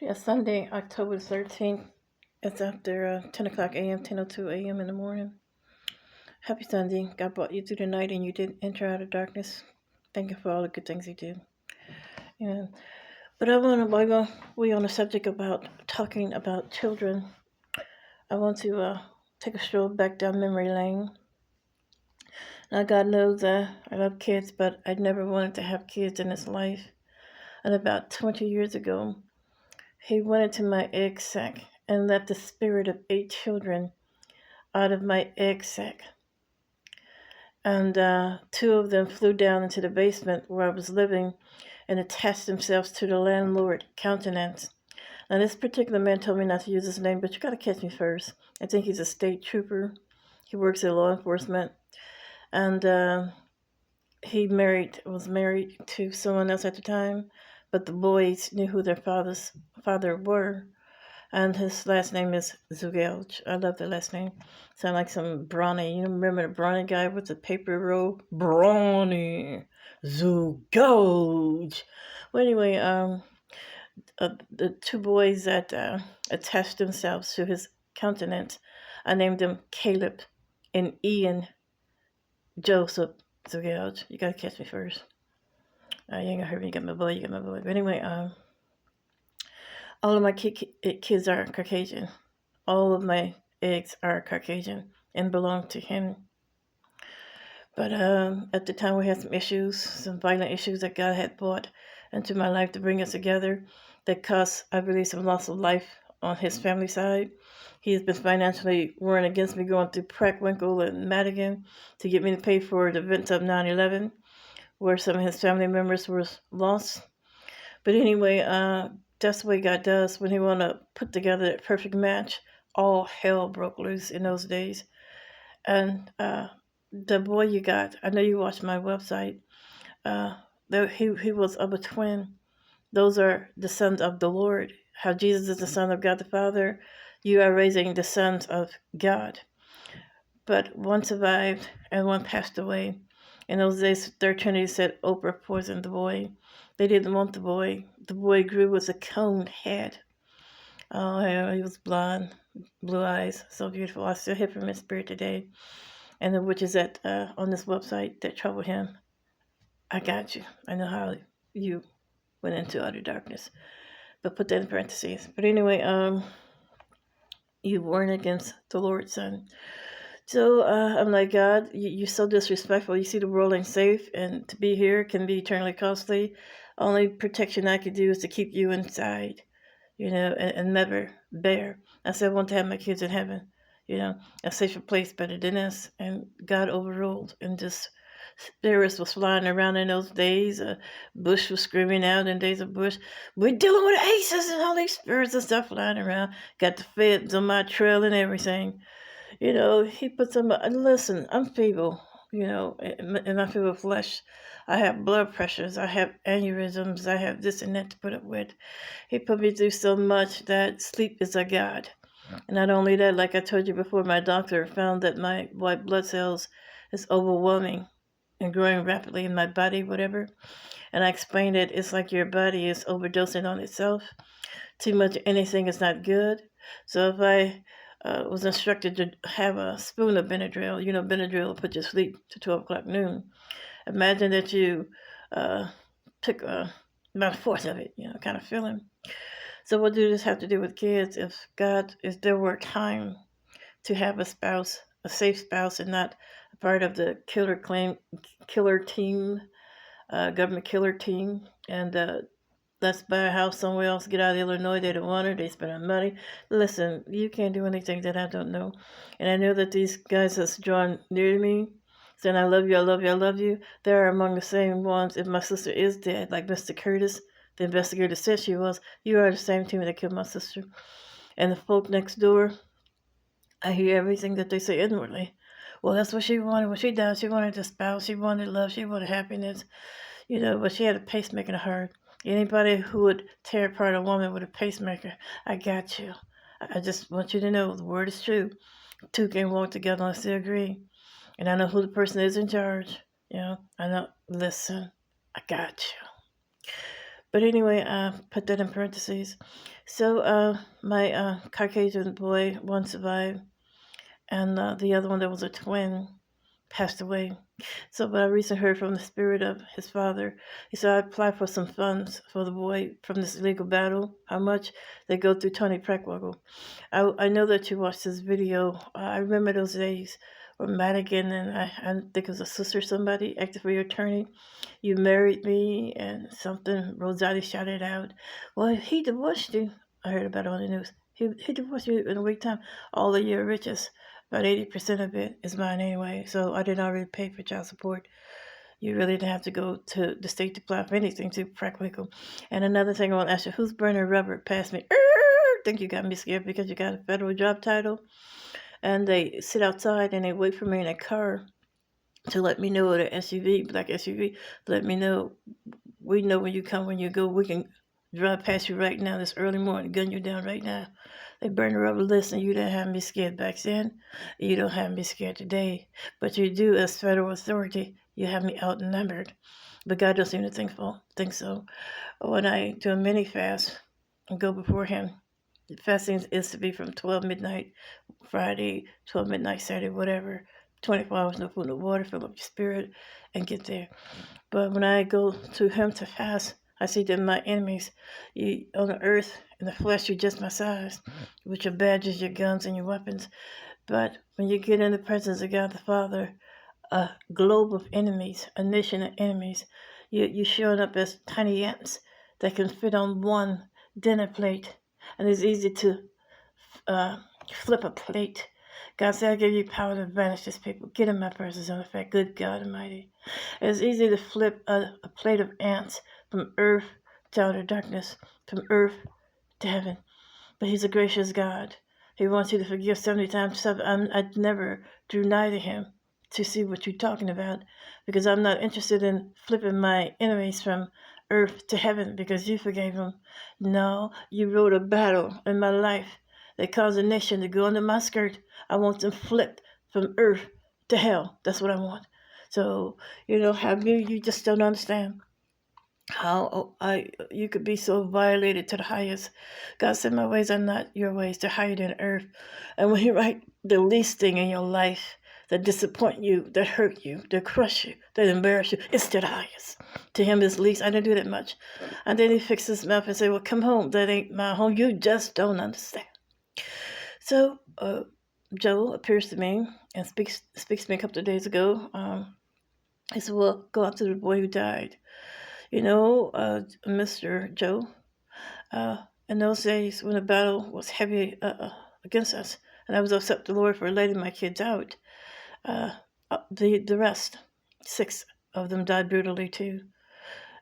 Yeah, Sunday, October 13th. It's after 10 o'clock a.m., 10:02 a.m. in the morning. Happy Sunday. God brought you through the night and you didn't enter out of darkness. Thank you for all the good things you did. Yeah. But while we're on the subject about talking about children, I want to take a stroll back down memory lane. Now, God knows I love kids, but I never wanted to have kids in this life. And about 20 years ago, He went into my egg sac and let the spirit of 8 children out of my egg sac. And 2 of them flew down into the basement where I was living and attached themselves to the landlord countenance. Now, this particular man told me not to use his name, but you got to catch me first. I think he's a state trooper. He works in law enforcement. And he was married to someone else at the time, but the boys knew who their father were. And his last name is Zugelj. I love the last name. Sound like some brawny. You remember the brawny guy with the paper roll? Brawny Zugelj. Well, anyway, the 2 boys that attached themselves to his countenance, I named them Caleb and Ian Joseph Zugelj. You gotta catch me first. You ain't gonna hurt me. You got my boy. You got my boy. But anyway, all of my kids are Caucasian. All of my eggs are Caucasian and belong to him. But at the time, we had some issues, some violent issues that God had brought into my life to bring us together that caused, I believe, some loss of life on his family side. He has been financially warring against me, going through Preckwinkle and Madigan to get me to pay for the events of 9/11, where some of his family members were lost. But anyway, that's the way God does when he want to put together that perfect match. All hell broke loose in those days. And the boy you got, I know you watched my website, he was of a twin. Those are the sons of the Lord. How Jesus is the Son of God the Father, you are raising the sons of God. But one survived and one passed away. In those days, their Trinity said Oprah poisoned the boy. They didn't want the boy. The boy grew with a coned head. Oh, yeah, he was blonde, blue eyes, so beautiful. I still hear from his spirit today. And the witches that on this website that trouble him, I got you. I know how you went into utter darkness. But put that in parentheses. But anyway, you warn against the Lord's Son. So I'm like, God, you're so disrespectful. You see the world ain't safe, and to be here can be eternally costly. Only protection I could do is to keep you inside, and never bear. I said I want to have my kids in heaven, a safer place better than this. And God overruled, and just spirits was flying around in those days. Bush was screaming out in days of Bush, we're dealing with aces and all these spirits and stuff flying around. Got the feds on my trail and everything. He put some, listen, I'm feeble, in my feeble flesh. I have blood pressures, I have aneurysms, I have this and that to put up with. He put me through so much that sleep is a god. And not only that, like I told you before, my doctor found that my white blood cells is overwhelming and growing rapidly in my body, whatever. And I explained it, it's like your body is overdosing on itself. Too much of anything is not good. So if I was instructed to have a spoon of Benadryl, Benadryl will put you to sleep to 12 o'clock noon. Imagine that you took about a fourth of it, kind of feeling. So what do this have to do with kids? If there were time to have a spouse, a safe spouse, and not a part of the killer team, government killer team, and let's buy a house somewhere else, get out of Illinois, they don't want it, they spend our money. Listen, you can't do anything that I don't know. And I know that these guys that's drawn near to me, saying I love you, I love you, I love you, they're among the same ones. If my sister is dead, like Mr. Curtis, the investigator said she was, you are the same team that killed my sister. And the folk next door, I hear everything that they say inwardly. Well, that's what she wanted. When she died, she wanted a spouse, she wanted love, she wanted happiness, but she had a pacemaker in her heart. Anybody who would tear apart a woman with a pacemaker, I got you. I just want you to know the word is true. Two can walk together unless they agree. And I know who the person is in charge. I know, listen, I got you. But anyway, put that in parentheses. So my Caucasian boy, one survived, and the other one that was a twin passed away. So, but I recently heard from the spirit of his father. He said, I applied for some funds for the boy from this legal battle. How much? They go through Tony Preckwoggle. I know that you watched this video. I remember those days where Madigan and I think it was a sister or somebody acted for your attorney. You married me and something. Rosati shouted out, well, he divorced you. I heard about it on the news. He divorced you in a week time. All of your riches. About 80% of it is mine anyway, so I did already pay for child support. You really didn't have to go to the state to apply for anything to practical. And another thing I want to ask you, who's burning rubber past me? Think you got me scared because you got a federal job title? And they sit outside and they wait for me in a car to let me know, the SUV, black SUV, let me know, we know when you come, when you go, we can drive past you right now this early morning, gun you down right now. They burn the rubber. Listen, you didn't have me scared back then. You don't have me scared today. But you do as federal authority. You have me outnumbered. But God doesn't seem to think so. When I do a mini fast and go before Him, fasting is to be from 12 midnight Friday, 12 midnight Saturday, whatever. 24 hours, no food, no water, fill up your spirit, and get there. But when I go to Him to fast, I see that my enemies, you on the earth, in the flesh, you're just my size, with your badges, your guns, and your weapons. But when you get in the presence of God the Father, a globe of enemies, a nation of enemies, you're showing up as tiny ants that can fit on one dinner plate. And it's easy to flip a plate. God said, I give you power to banish this people. Get in my presence, in effect. Good God Almighty. It's easy to flip a plate of ants from earth to outer darkness, from earth to heaven. But He's a gracious God. He wants you to forgive 70 times 7. I'd never drew nigh to Him to see what you're talking about, because I'm not interested in flipping my enemies from earth to heaven because you forgave them. No, you wrote a battle in my life that caused a nation to go under my skirt. I want them flipped from earth to hell. That's what I want. So, have you just don't understand how you could be so violated to the highest. God said, my ways are not your ways. They're higher than earth. And when you write the least thing in your life that disappoint you, that hurt you, that crush you, that embarrass you, it's to the highest. To Him is least. I didn't do that much. And then He fixed His mouth and said, well, come home. That ain't my home. You just don't understand. So Joel appears to me and speaks to me a couple of days ago. He said, well, go out to the boy who died. Mr. Joe, in those days when the battle was heavy against us, and I was upset with the Lord for letting my kids out, the rest, 6 of them died brutally too.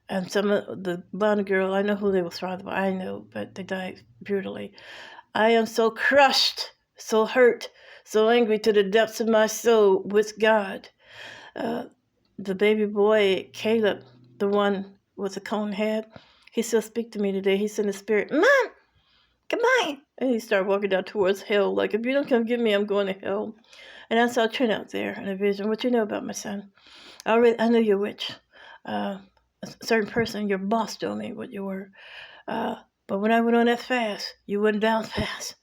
And some of the blonde girl, I know who they was father, I know, but they died brutally. I am so crushed, so hurt, so angry to the depths of my soul with God. The baby boy, Caleb, the one with the cone head, he still speak to me today. He sent the spirit, Mom, come on. And he started walking down towards hell. Like, if you don't come get me, I'm going to hell. And I saw Trent out there in a vision. What you know about my son? I know you're a witch. A certain person, your boss told me what you were. But when I went on that fast, you went down fast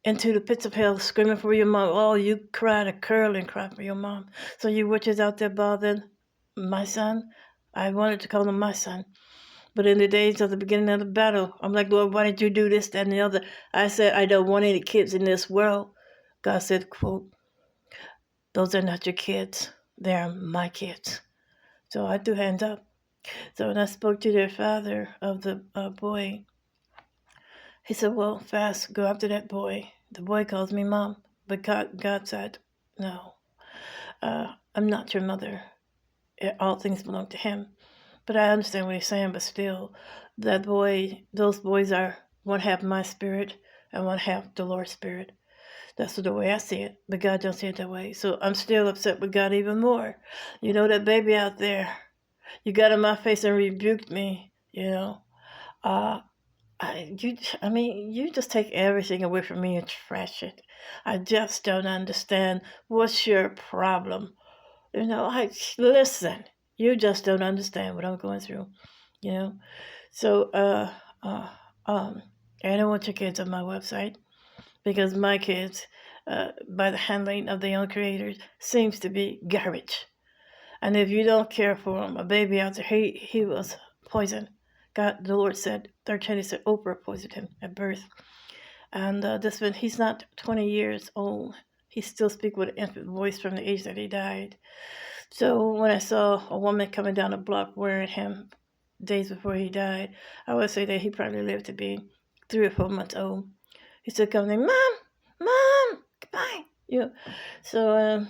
into the pits of hell, screaming for your mom. Oh, you cried a curl and cried for your mom. So you witches out there bothering my son? I wanted to call him my son. But in the days of the beginning of the battle, I'm like, Lord, why did you do this, that, and the other? I said, I don't want any kids in this world. God said, quote, those are not your kids. They are my kids. So I threw hands up. So when I spoke to their father of the boy, he said, well, fast, go after that boy. The boy calls me Mom. But God said, no, I'm not your mother. All things belong to Him. But I understand what he's saying, but still, those boys are one half my spirit and one half the Lord's spirit. That's the way I see it, but God don't see it that way. So I'm still upset with God even more. That baby out there, you got in my face and rebuked me, you just take everything away from me and trash it. I just don't understand. What's your problem? Listen. You just don't understand what I'm going through, So, uh, um, I don't want your kids on my website because my kids, by the handling of their own creators, seems to be garbage. And if you don't care for him, a baby out there, he was poisoned. God, the Lord said, 13, he said, Oprah poisoned him at birth. And this one, he's not 20 years old. He still speaks with an infant voice from the age that he died. So when I saw a woman coming down the block wearing him days before he died, I would say that he probably lived to be 3 or 4 months old. He still comes in, Mom, goodbye. Yeah. So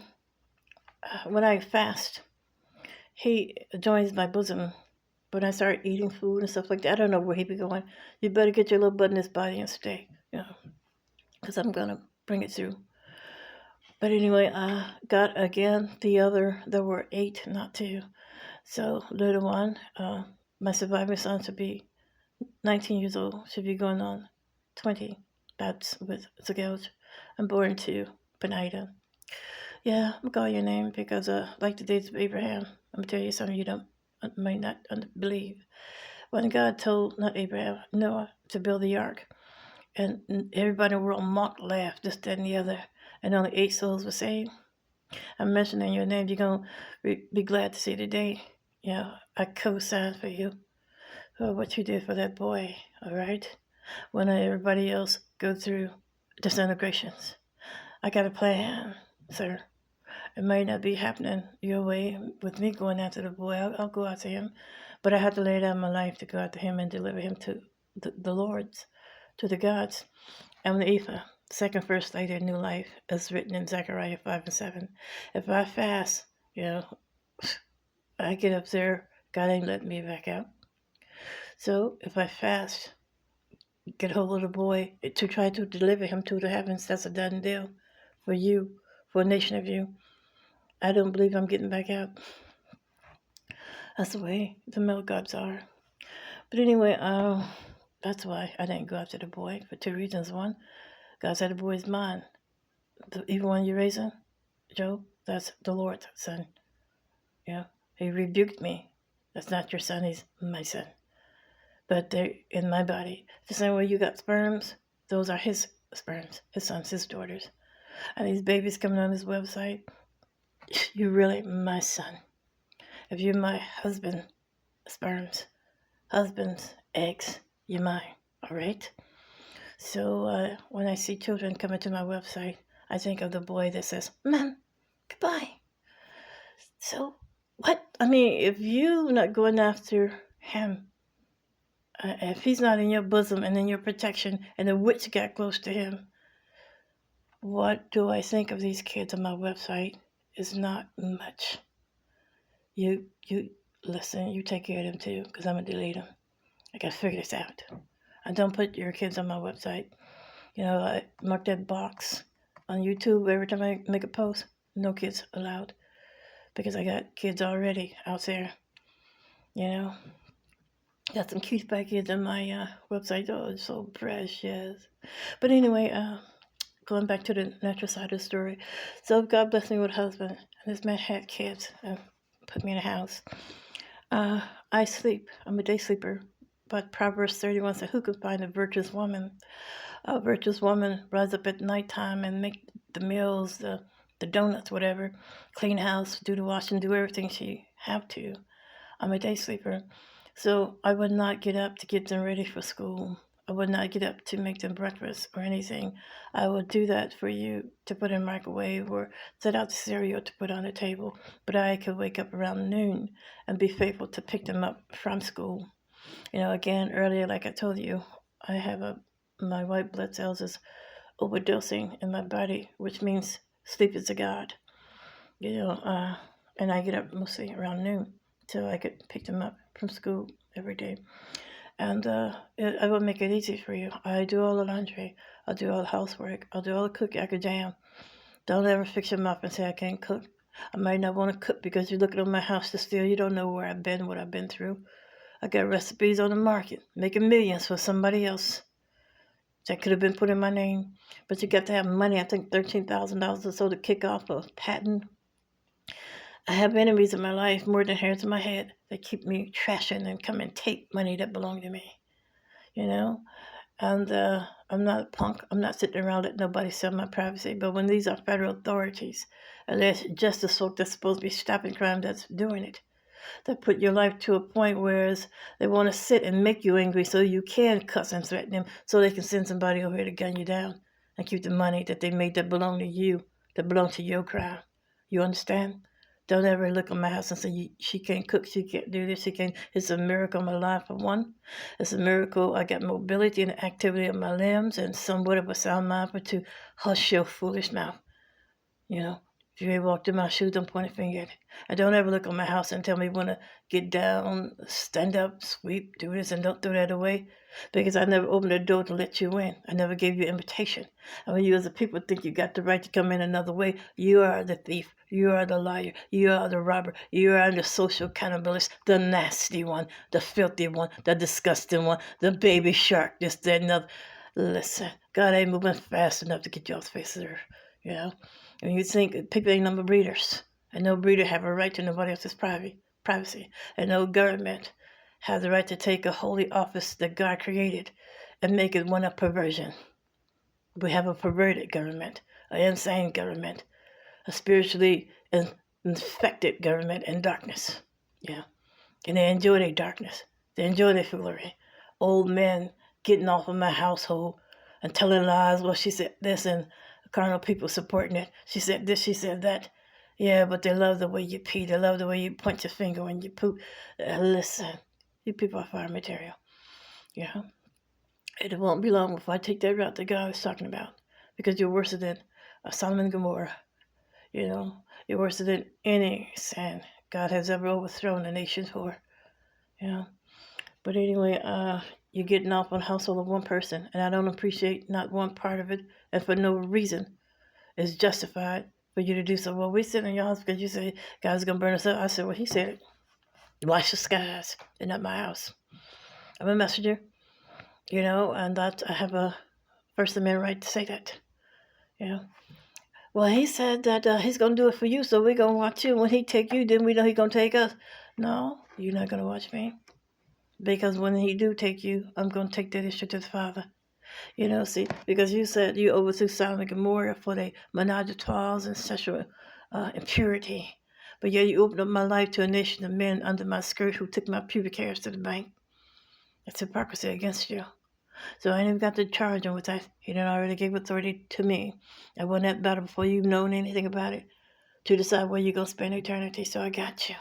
when I fast, he joins my bosom. When I start eating food and stuff like that, I don't know where he be going. You better get your little butt in his body and stay, because I'm gonna bring it through. But anyway, I got again there were 8, not 2. So little one, my surviving son should be 19 years old, should be going on 20. That's with Zagouge. I'm born to Penida. Yeah, I'm calling your name because, like the days of Abraham, I'm gonna tell you something you might not believe. When God told not Abraham, Noah to build the ark, and everybody in the world mocked, laughed, this, that, and the other, and only 8 souls were saved. I'm mentioning your name. You're gonna be glad to see today. I co-signed for you for what you did for that boy. All right, when everybody else go through disintegrations, I got a plan, sir. It might not be happening your way with me going after the boy. I'll go after him, but I have to lay down my life to go after him and deliver him to the Lord's, to the gods. I'm the Ephah, second first lady of new life, as written in Zechariah 5:7. If I fast, I get up there, God ain't letting me back out. So if I fast, get hold of the boy to try to deliver him to the heavens, that's a done deal for you, for a nation of you. I don't believe I'm getting back out. That's the way the male gods are. But anyway, that's why I didn't go after the boy for 2 reasons. One, God said the boy is mine. Even one you're raising, Job, that's the Lord's son. He rebuked me. That's not your son, he's my son. But they're in my body. The same way you got sperms, those are his sperms, his sons, his daughters. And these babies coming on his website, you're really my son. If you're my husband's sperms, husband's eggs, you're mine, all right? So when I see children coming to my website, I think of the boy that says, Mom, goodbye. So what? I mean, if you're not going after him, if he's not in your bosom and in your protection, and the witch got close to him, what do I think of these kids on my website is not much. You listen, you take care of them too, because I'm going to delete them. I got to figure this out. And don't put your kids on my website. I mark that box on YouTube every time I make a post. No kids allowed. Because I got kids already out there. Got some cute kids on my website. Oh, it's so precious. But anyway, going back to the natural side of the story. So God blessed me with a husband. And this man had kids and put me in a house. I sleep. I'm a day sleeper. But Proverbs 31 says, who can find a virtuous woman? A virtuous woman rise up at nighttime and make the meals, the donuts, whatever, clean house, do the washing, do everything she have to. I'm a day sleeper. So I would not get up to get them ready for school. I would not get up to make them breakfast or anything. I would do that for you to put in the microwave or set out the cereal to put on the table. But I could wake up around noon and be faithful to pick them up from school. Again, earlier, like I told you, I have my white blood cells is overdosing in my body, which means sleep is a god. And I get up mostly around noon so I could pick them up from school every day. And I will make it easy for you. I do all the laundry. I'll do all the housework. I'll do all the cooking. I could jam. Don't ever fix them up and say I can't cook. I might not want to cook because you're looking at my house to steal. You don't know where I've been, what I've been through. I got recipes on the market, making millions for somebody else. That could have been put in my name. But you got to have money, I think $13,000 or so to kick off a patent. I have enemies in my life more than hairs in my head that keep me trashing and come and take money that belong to me, you know? And I'm not a punk. I'm not sitting around letting nobody sell my privacy. But when these are federal authorities, alleged justice folk that's supposed to be stopping crime that's doing it, that put your life to a point whereas they want to sit and make you angry so you can cuss and threaten them so they can send somebody over here to gun you down and keep the money that they made that belong to you, that belong to your crime. You understand? Don't ever look at my house and say, she can't cook, she can't do this, she can't. It's a miracle I'm alive, for one. It's a miracle I got mobility and activity of my limbs and somewhat of a sound mind for two. Hush your foolish mouth. You know, if you ever walk through my shoes, don't point a finger at it. And don't ever look at my house and tell me when to get down, stand up, sweep, do this, and don't throw that away. Because I never opened the door to let you in. I never gave you an invitation. And when you as a people think you got the right to come in another way, you are the thief. You are the liar. You are the robber. You are the social cannibalist, the nasty one, the filthy one, the disgusting one, the baby shark, this, that, and other. Listen, God ain't moving fast enough to get you off the face of the earth. You know? And you think people ain't number breeders. And no breeder have a right to nobody else's privacy. And no government has the right to take a holy office that God created and make it one of perversion. We have a perverted government, an insane government, a spiritually infected government in darkness. Yeah. And they enjoy their darkness. They enjoy their foolery. Old men getting off of my household and telling lies. Well, she said this, and carnal people supporting it. She said this, she said that. Yeah, but they love the way you pee. They love the way you point your finger when you poop. Listen, you people are fire material. Yeah. It won't be long before I take that route that God was talking about. Because you're worse than Sodom and Gomorrah. You know, you're worse than any sin God has ever overthrown the nations for. Yeah. But anyway, you're getting off on the household of one person, and I don't appreciate not one part of it, and for no reason is justified for you to do so. Well, we sit in your house because you say God's going to burn us up. I said, well, he said it. Watch the skies. They're not my house. I'm a messenger, you know, and that I have a First Amendment right to say that, you know. Well, he said that he's going to do it for you, so we're going to watch you. When he take you, then we know he's going to take us. No, you're not going to watch me. Because when he do take you, I'm going to take that issue to the Father. You know, see, because you said you overthrew Sodom and Gomorrah for their menage a trois and sexual impurity. But yet you opened up my life to a nation of men under my skirt who took my pubic hairs to the bank. That's hypocrisy against you. So I ain't even got to charge him with that. He done already gave authority to me. I won that battle before you've known anything about it to decide where you're going to spend eternity. So I got you.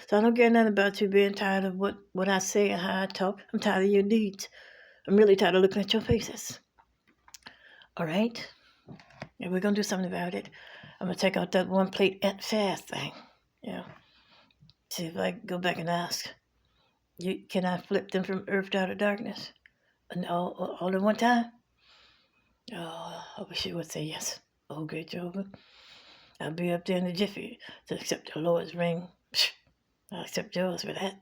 So I don't care nothing about you being tired of what I say and how I talk. I'm tired of your deeds. I'm really tired of looking at your faces. All right? And we're going to do something about it. I'm going to take out that one plate at fast thing. Yeah. See if I go back and ask, can I flip them from earth to outer darkness? And all at one time? Oh, I wish you would say yes. Oh, great Jehovah. I'll be up there in a jiffy to accept the Lord's ring. I'll accept yours for that.